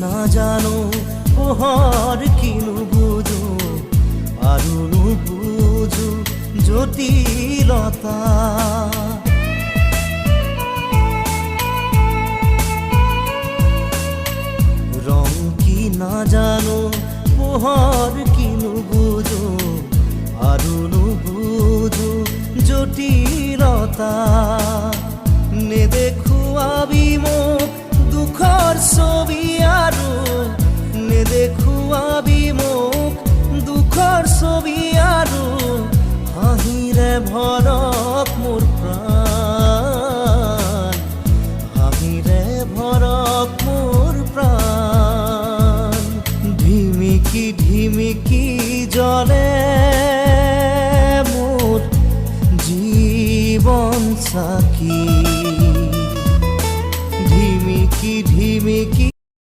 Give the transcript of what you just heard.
না জানো পোহর কিনু বুঝো আরুনু বুঝো জটিলতা রং কি না জানো পোহর কিনু বুঝো আরুনু বুঝো জটিলতা